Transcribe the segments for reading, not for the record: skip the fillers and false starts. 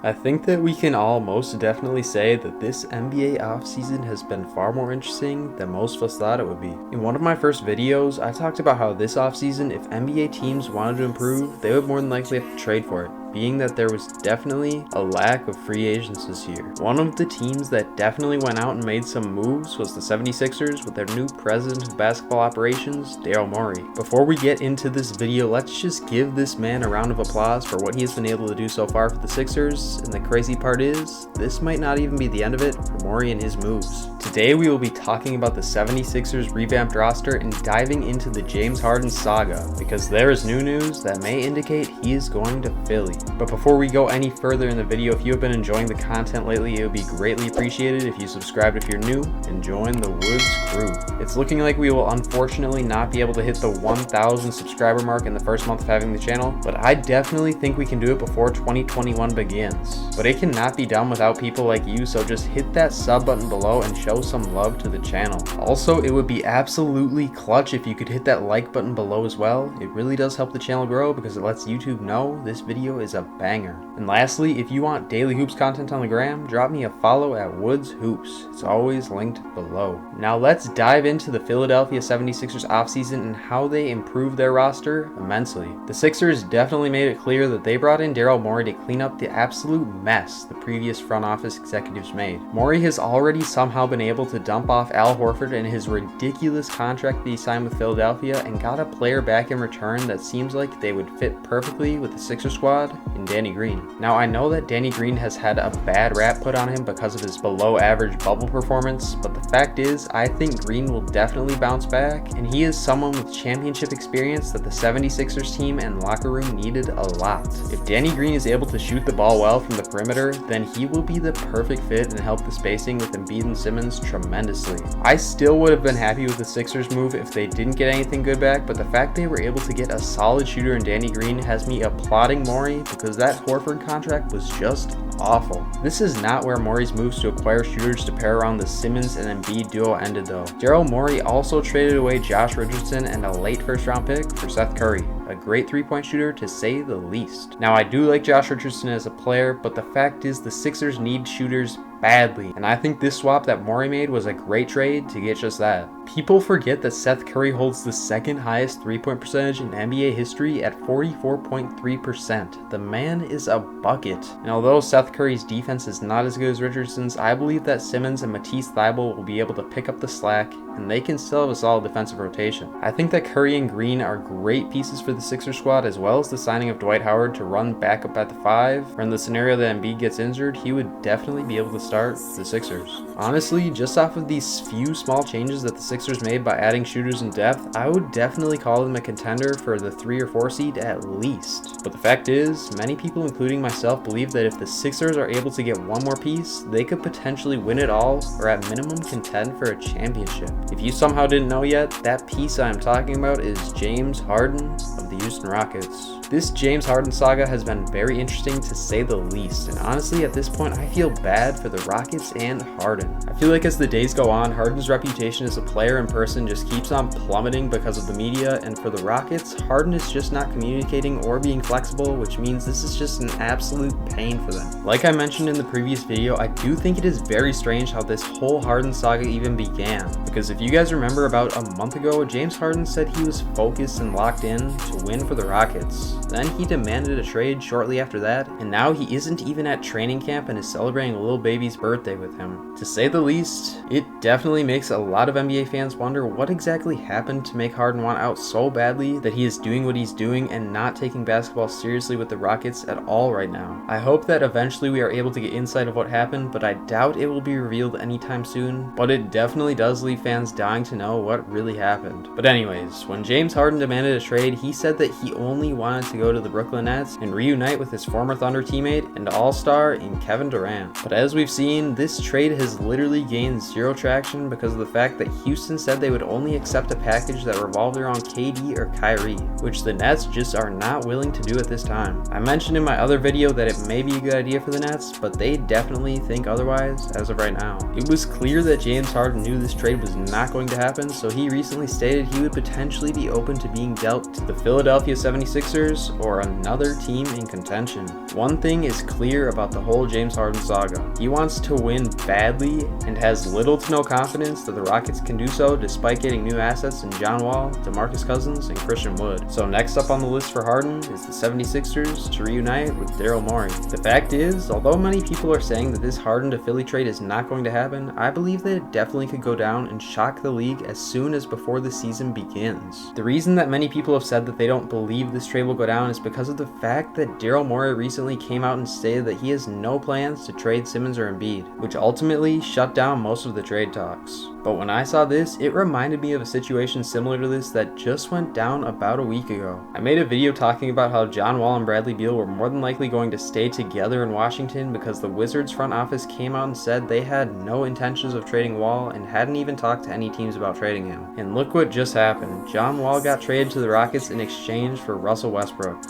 I think that we can all most definitely say that this NBA offseason has been far more interesting than most of us thought it would be. In one of my first videos, I talked about how this offseason, if NBA teams wanted to improve, they would more than likely have to trade for it, being that there was definitely a lack of free agents this year. One of the teams that definitely went out and made some moves was the 76ers with their new president of basketball operations, Daryl Morey. Before we get into this video, let's just give this man a round of applause for what he has been able to do so far for the Sixers, and the crazy part is, this might not even be the end of it for Morey and his moves. Today we will be talking about the 76ers revamped roster and diving into the James Harden saga, because there is new news that may indicate he is going to Philly. But before we go any further in the video, if you have been enjoying the content lately, it would be greatly appreciated if you subscribed if you're new and join the Woods crew. It's looking like we will unfortunately not be able to hit the 1,000 subscriber mark in the first month of having the channel, but I definitely think we can do it before 2021 begins. But it cannot be done without people like you, so just hit that sub button below and show some love to the channel. Also, it would be absolutely clutch if you could hit that like button below as well. It really does help the channel grow because it lets YouTube know this video is a banger. And lastly, if you want daily hoops content on the gram, drop me a follow at Woods Hoops. It's always linked below. Now let's dive into the Philadelphia 76ers offseason and how they improved their roster immensely. The Sixers definitely made it clear that they brought in Daryl Morey to clean up the absolute mess the previous front office executives made. Morey has already somehow been able to dump off Al Horford and his ridiculous contract that he signed with Philadelphia and got a player back in return that seems like they would fit perfectly with the Sixers squad in Danny Green. Now I know that Danny Green has had a bad rap put on him because of his below average bubble performance, but the fact is I think Green will definitely bounce back, and he is someone with championship experience that the 76ers team and locker room needed a lot. If Danny Green is able to shoot the ball well from the perimeter, then he will be the perfect fit and help the spacing with Embiid and Simmons tremendously. I still would have been happy with the Sixers move if they didn't get anything good back, but the fact they were able to get a solid shooter in Danny Green has me applauding Morey because that Horford contract was just awful. This is not where Morey's moves to acquire shooters to pair around the Simmons and Embiid duo ended though. Daryl Morey also traded away Josh Richardson and a late first round pick for Seth Curry, a great three-point shooter to say the least. Now I do like Josh Richardson as a player, but the fact is the Sixers need shooters badly, and I think this swap that Morey made was a great trade to get just that. People forget that Seth Curry holds the second highest three-point percentage in NBA history at 44.3%. The man is a bucket. And although Seth Curry's defense is not as good as Richardson's, I believe that Simmons and Matisse Thybulle will be able to pick up the slack, and they can still have a solid defensive rotation. I think that Curry and Green are great pieces for the Sixers squad, as well as the signing of Dwight Howard to run back up at the 5. Or in the scenario that Embiid gets injured, he would definitely be able to start the Sixers. Honestly, just off of these few small changes that the Sixers made by adding shooters in depth, I would definitely call them a contender for the 3 or 4 seed at least. But the fact is, many people including myself believe that if the Sixers are able to get one more piece, they could potentially win it all or at minimum contend for a championship. If you somehow didn't know yet, that piece I am talking about is James Harden of the Houston Rockets. This James Harden saga has been very interesting to say the least, and honestly at this point I feel bad for the Rockets and Harden. I feel like as the days go on, Harden's reputation as a player in person just keeps on plummeting because of the media, and for the Rockets, Harden is just not communicating or being flexible, which means this is just an absolute pain for them. Like I mentioned in the previous video, I do think it is very strange how this whole Harden saga even began, because if you guys remember about a month ago, James Harden said he was focused and locked in to win for the Rockets. Then he demanded a trade shortly after that, and now he isn't even at training camp and is celebrating a little baby's birthday with him. To say the least, it definitely makes a lot of NBA fans wonder what exactly happened to make Harden want out so badly that he is doing what he's doing and not taking basketball seriously with the Rockets at all right now. I hope that eventually we are able to get insight of what happened, but I doubt it will be revealed anytime soon, but it definitely does leave fans dying to know what really happened. But anyways, when James Harden demanded a trade, he said that he only wanted to go to the Brooklyn Nets and reunite with his former Thunder teammate and all-star in Kevin Durant. But as we've seen, this trade has literally gained zero traction traction because of the fact that Houston said they would only accept a package that revolved around KD or Kyrie, which the Nets just are not willing to do at this time. I mentioned in my other video that it may be a good idea for the Nets, but they definitely think otherwise as of right now. It was clear that James Harden knew this trade was not going to happen, so he recently stated he would potentially be open to being dealt to the Philadelphia 76ers or another team in contention. One thing is clear about the whole James Harden saga. He wants to win badly and has little to no confidence that the Rockets can do so despite getting new assets in John Wall, DeMarcus Cousins, and Christian Wood. So next up on the list for Harden is the 76ers to reunite with Daryl Morey. The fact is, although many people are saying that this Harden to Philly trade is not going to happen, I believe that it definitely could go down and shock the league as soon as before the season begins. The reason that many people have said that they don't believe this trade will go down is because of the fact that Daryl Morey recently came out and stated that he has no plans to trade Simmons or Embiid, which ultimately shut down most of the trade talks. But when I saw this, it reminded me of a situation similar to this that just went down about a week ago. I made a video talking about how John Wall and Bradley Beal were more than likely going to stay together in Washington because the Wizards front office came out and said they had no intentions of trading Wall and hadn't even talked to any teams about trading him. And look what just happened. John Wall got traded to the Rockets in exchange for Russell Westbrook.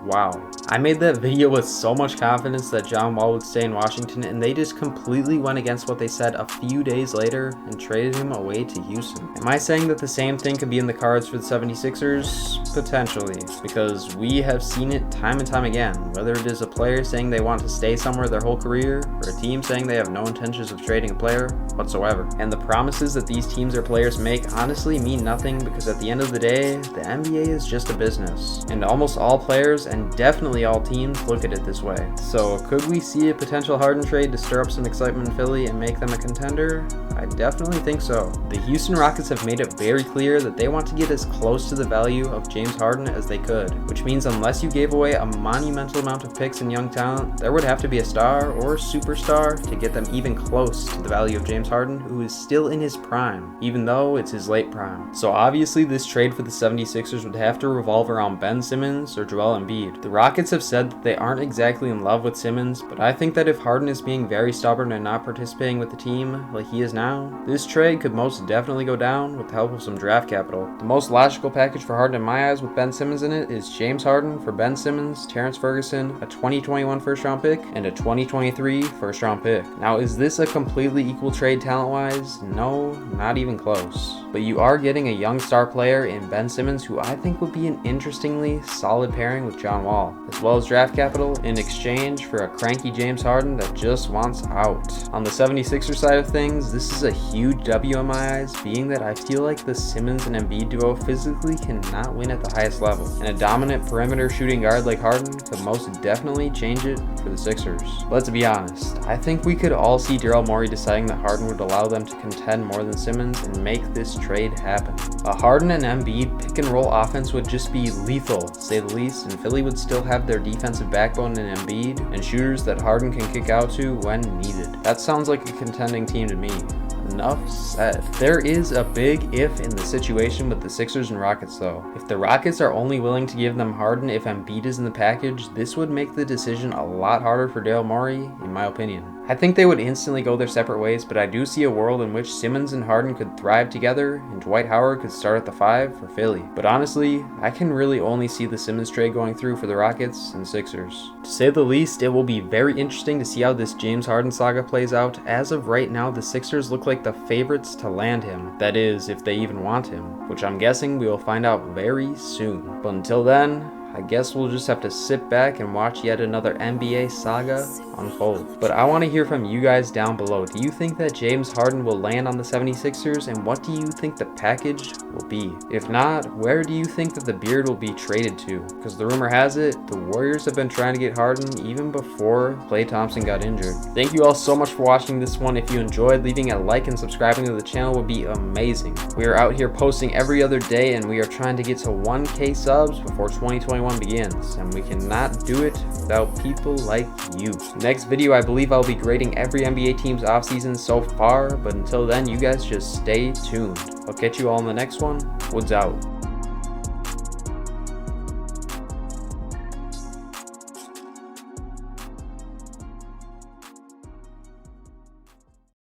Wow. I made that video with so much confidence that John Wall would stay in Washington, and they just completely went against what they said a few days later and traded him away to Houston. Am I saying that the same thing could be in the cards for the 76ers? Potentially, because we have seen it time and time again, whether it is a player saying they want to stay somewhere their whole career, or a team saying they have no intentions of trading a player whatsoever. And the promises that these teams or players make honestly mean nothing, because at the end of the day, the NBA is just a business, and almost all players and definitely all teams look at it this way. So could we see a potential Harden trade to stir up some excitement in Philly and make them a contender? I definitely think so. The Houston Rockets have made it very clear that they want to get as close to the value of James Harden as they could, which means unless you gave away a monumental amount of picks and young talent, there would have to be a star or superstar to get them even close to the value of James Harden, who is still in his prime, even though it's his late prime. So obviously this trade for the 76ers would have to revolve around Ben Simmons or Joel Embiid. The Rockets have said that they aren't exactly in love with Simmons, but I think that if Harden is being very stubborn and not participating with the team like he is now, this trade could most definitely go down with the help of some draft capital. The most logical package for Harden in my eyes with Ben Simmons in it is James Harden for Ben Simmons, Terrence Ferguson, a 2021 first round pick, and a 2023 first round pick. Now, is this a completely equal trade talent-wise? No, not even close. But you are getting a young star player in Ben Simmons who I think would be an interestingly solid pairing with John Wall, as well as draft capital in exchange for a cranky James Harden that just wants out. On the 76ers side of things, this is a huge W in my eyes, being that I feel like the Simmons and Embiid duo physically cannot win at the highest level, and a dominant perimeter shooting guard like Harden could most definitely change it for the Sixers. Let's be honest, I think we could all see Daryl Morey deciding that Harden would allow them to contend more than Simmons and make this trade happen. A Harden and Embiid pick and roll offense would just be lethal, to say the least, and Philly would still have their defensive backbone in Embiid and shooters that Harden can kick out to when needed. That sounds like a contending team to me. Enough said. There is a big if in the situation with the Sixers and Rockets though. If the Rockets are only willing to give them Harden if Embiid is in the package, this would make the decision a lot harder for Daryl Morey, in my opinion. I think they would instantly go their separate ways, but I do see a world in which Simmons and Harden could thrive together and Dwight Howard could start at the 5 for Philly. But honestly, I can really only see the Simmons trade going through for the Rockets and Sixers. To say the least, it will be very interesting to see how this James Harden saga plays out. As of right now, the Sixers look like the favorites to land him. That is, if they even want him, which I'm guessing we will find out very soon. But until then, I guess we'll just have to sit back and watch yet another NBA saga unfold. But I want to hear from you guys down below. Do you think that James Harden will land on the 76ers, and what do you think the package will be? If not, where do you think that the beard will be traded to? Because the rumor has it, the Warriors have been trying to get Harden even before Klay Thompson got injured. Thank you all so much for watching this one. If you enjoyed, leaving a like and subscribing to the channel would be amazing. We are out here posting every other day, and we are trying to get to 1K subs before 2021 begins, and we cannot do it without people like you. Next video, I believe I'll be grading every NBA team's offseason so far, but until then, you guys just stay tuned. I'll catch you all in the next one. Woods out.